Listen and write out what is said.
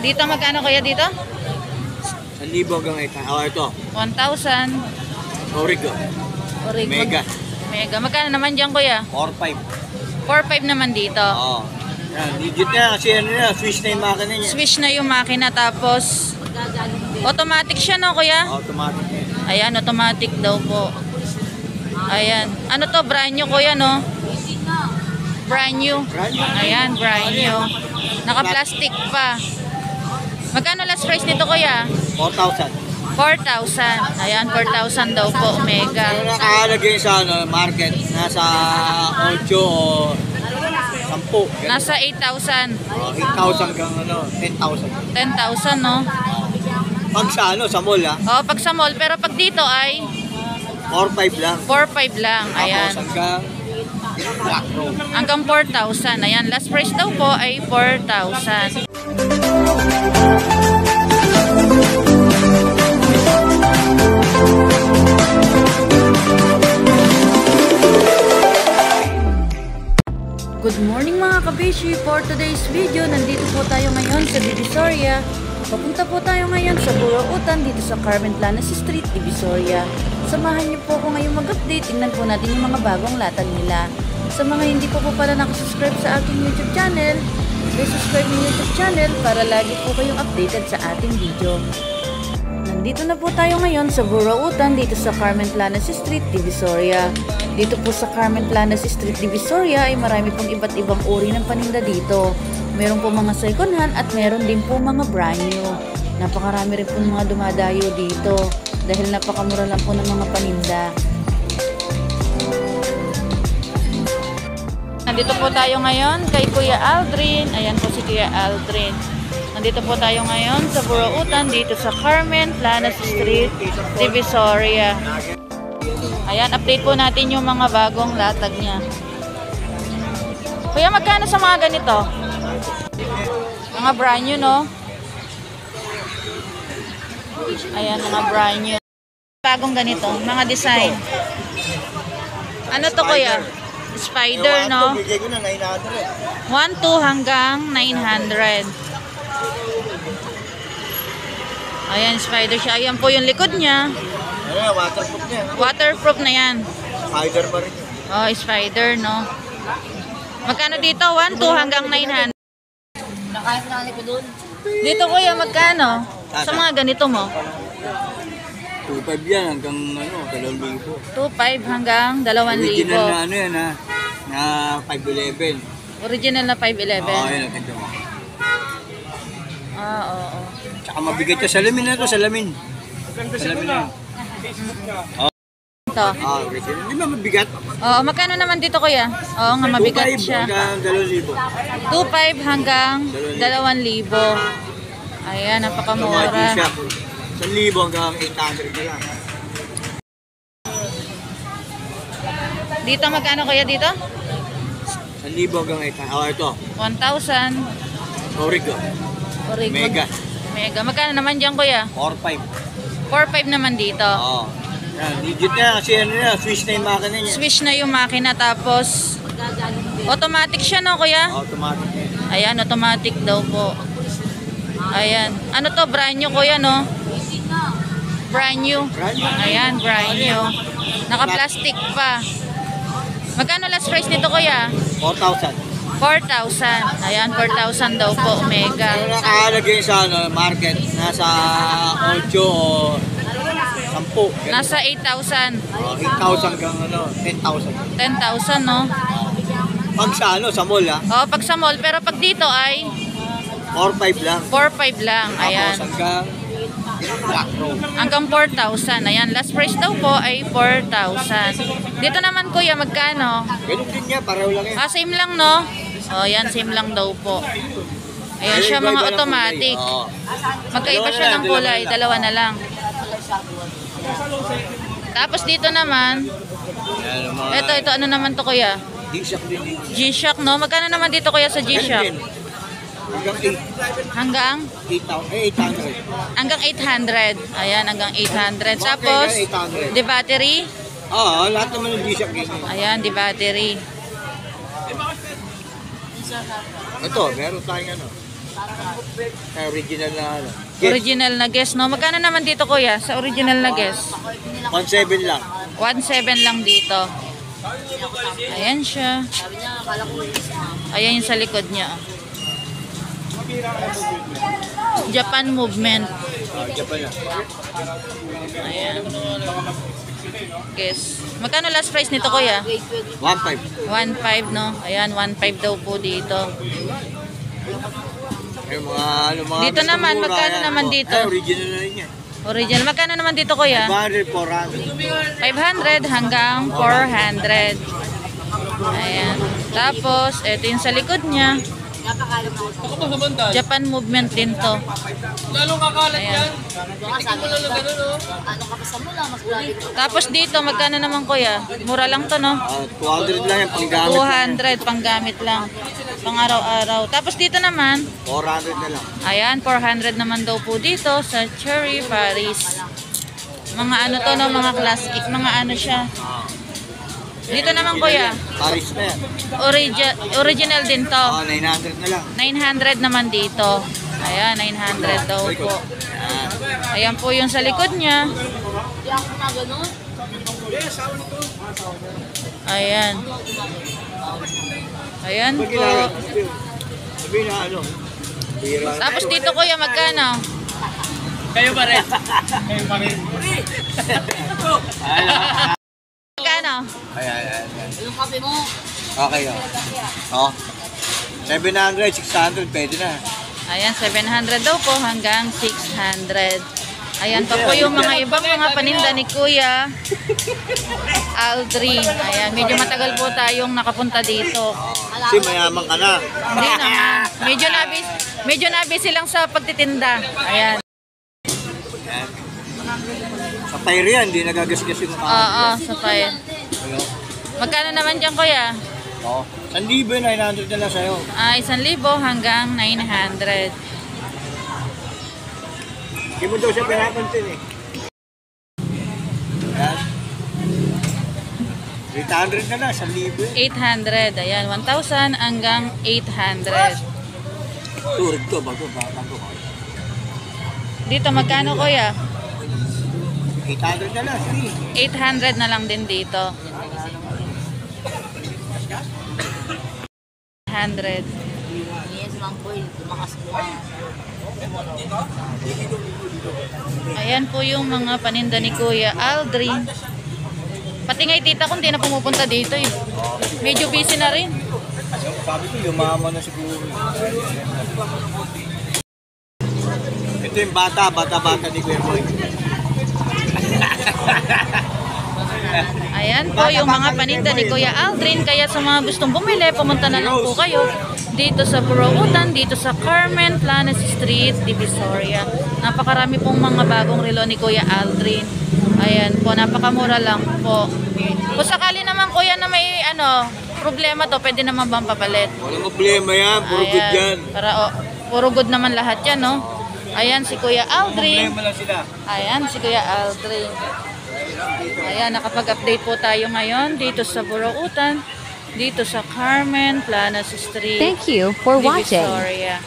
Dito magkano kuya dito? 1,000 hanggang 800. Oh, ito. 1,000. Origo. Mega. Mega. Magkano naman dyan kuya? 4,500. 4,500 naman dito. Oo. Yan, legit na kasi ano na, switch na yung makina niya. Switch na yung makina tapos automatic siya no kuya? Automatic yan. Ayan, automatic daw po. Ayan. Ano to? Brand new kuya no? Brand new. Ayan, brand new. Naka-plastic pa. Magkano last price nito kuya? 4,000. 4,000. Ayan, 4,000 daw po, Mega. Ano nakalagay sa market? Nasa 8 o 10. Nasa 8,000. 8,000 hanggang 10,000. 10,000, no? Pag sa sa mall Oh, pag sa mall. Pero pag dito ay 4,500 lang. 4,500 lang. Ayan. Hanggang 4,000. Ayan, last price daw po ay 4,000. Good morning mga kabishi! For today's video, nandito po tayo ngayon sa Divisoria. Papunta po tayo ngayon sa Burautan dito sa Carmen Planas Street, Divisoria. Samahan niyo po ako ngayong mag-update. Tingnan po natin yung mga bagong latag nila. Sa mga hindi po pala nakasubscribe sa aking YouTube channel, please subscribe yung YouTube channel para lagi po kayong updated sa ating video. Nandito na po tayo ngayon sa Burautan dito sa Carmen Planas Street, Divisoria. Dito po sa Carmen Planas Street, Divisoria ay marami pong iba't ibang uri ng paninda dito. Meron po mga second hand at meron din po mga brand new. Napakarami rin po mga dumadayo dito dahil napakamura lang po ng mga paninda. Nandito po tayo ngayon kay Kuya Aldrin. Ayan po si Kuya Aldrin. Nandito po tayo ngayon sa Burautan dito sa Carmen Planas Street, Divisoria. Ayan, update po natin yung mga bagong latag niya. Kuya, magkano sa mga ganito? Mga brand new, no? Ayan, mga brand new. Bagong ganito, mga design. Ano to kuya? Spider, no? 1,200 hanggang 900. Ayan, Spider siya. Ayan po yung likod niya. Ayan, waterproof niya. Waterproof na yan. Spider pa rin yun. Oh, Spider, no? Magkano dito? 1,200 hanggang 900. Nakahit na ko doon. Dito kuya, magkano? Sa mga ganito mo? 2,500 yan hanggang 2,000. 2,500 hanggang 2,000. Original na yan na 511. Original na 511. Oo, yun ang ganda mo. Ah, oo. Tsaka mabigat ka. Salamin na ito, salamin. Salamin na. Ito. Original. Hindi ba mabigat? Oo, magkano naman dito kuya? Oo nga, mabigat siya. 2,500 hanggang 2,000. 2,500 hanggang 2,000. Ayan, napakamura. 1,000 hanggang 800 na lang. Dito magkano kuya dito? 1,000 hanggang 800. Oh, ito. 1,000. Origo. Origo. Mega. Mega. Magkano naman dyan kuya? 4,500. 4,500 naman dito. Oo. Yan, legit na kasi switch na yung makina niya. Switch na yung makina tapos automatic siya no kuya? Automatic yan. Ayan, automatic daw po. Ayan. Ano to? Brand new kuya no? Brand new. Ayan, brand new. Naka-plastic pa. Magkano last price nito kuya? 4,000. 4,000. Ayan, 4,000 daw po, Mega. Ano nakalagay sa market? Nasa 8 o 10. Nasa 8,000. 8,000 hanggang 10,000. 10,000, no? Pag sa sa mall Oh, pag sa mall. Pero pag dito ay 4,500 lang. 4,500 lang. Ayan. Tapos Hanggang 4,000. Ayan, last price daw po ay 4,000. Dito naman kuya, magkano? ganun din niya, pareho lang yan. Ah, same lang, no? Oh, yan, same lang daw po. Ayan siya, mga automatic. Magkaiba siya ng kulay. Dalawa na lang. Tapos dito naman, ito, ano naman to kuya? G-Shock din. G-Shock, no? Magkano naman dito kuya sa G-Shock? Hanggang Hanggang? 800. Hanggang 800. Ayan, hanggang 800. Tapos, the battery? Oo, lahat naman ng G-Shock ganyan. Ayan, the battery. Ito, meron tayong Original na ano. Original na guess, no? Magkano naman dito, kuya? Sa original na guess? 1.7 lang. 1.7 lang dito. Ayan siya. Sabi niya, akala ko Ayan yung sa likod niya. Japan movement. Japan lang. Ayan. Guess. Magkano last price nito, kuya? 1.5. 1.5, no? Ayan, 1.5 daw po dito. Yung mga, ano, mga Dito gusto naman, mura, magkano yan. naman Oh, dito? ay, original na rin yan. Original. Magkano naman dito, kuya? 500, 400. 500 hanggang 400. Ayan. Tapos, ito yung sa likod niya. napakalam ako. Japan movement din to. Lalong kakalat Ayan. yan. Baka sabi ko, ano ka pa sa mula, mas lagi ko. Tapos dito, magkano naman, kuya? Mura lang to, no? 200 lang yan, panggamit. 200 panggamit lang. Pang araw-araw. Tapos dito naman, 400 na lang. ayan, 400 naman daw po dito sa Cherry Paris. Mga ano to, no? Mga classic. Mga ano siya. Dito naman, kuya. Paris na yan. Original din to. 900 na lang. 900 naman dito. Ayan, 900 daw po. Yan. Ayan po yung sa likod niya. Hindi ako na gano'n. Ayan. Ayan Pag po. ginagawa, sabihin na ano. Bira. Tapos dito, kuya, magkano? Kayo pa rin. Kayo pa rin. Magkano? Ayan. Yung kape mo, Okay, oh. 700, 600, pwede na. Ayan, 700 daw po hanggang 600. Ayan pa po yung mga ibang mga paninda ni Kuya Aldrin. Ayan, medyo matagal po tayong nakapunta dito. Kasi mayaman ka na. Hindi naman. Medyo nabis silang sa pagtitinda. Ayan. Yan. Sa fire yan, hindi nagagasgas yung Oo, sa fire. Ano? Magkano naman dyan, Kuya? Oo. 1,000, 900 na lang sa'yo. 1,000 hanggang 900. Hindi mo daw siya pinapansin eh. Yan. 800 na lang, 1,000 eh. 800. Ayan, 1,000 hanggang 800. Turog to, bago. Dito, magkano, Kuya? 800 na lang, sige. 800 na lang din dito. 100. yes lang po, lumakas po. Ayan po yung mga paninda ni Kuya Aldrin. Pati nga tita ko hindi na pumupunta dito eh. Medyo busy na rin. Sabi ko, yumaman na siguro. Ito yung bata ni Kuya Boy. Ayan po yung mga paninda ni Kuya Aldrin. Kaya sa mga gustong bumili, pumunta na lang po kayo dito sa Burautan, dito sa Carmen Planas Street, Divisoria. Napakarami pong mga bagong relo ni Kuya Aldrin. Ayan po, napakamura lang po. Kung sakali naman, Kuya, na may problema to, pwede naman bang papalit? Walang problema yan, puro good yan. Puro good naman lahat yan, no? Ayan si Kuya Aldrin. Problema lang sila. Ayan si Kuya Aldrin. Ayan, nakapag-update po tayo ngayon dito sa Burautan, dito sa Carmen Planas Street. Thank you for watching. Divisoria.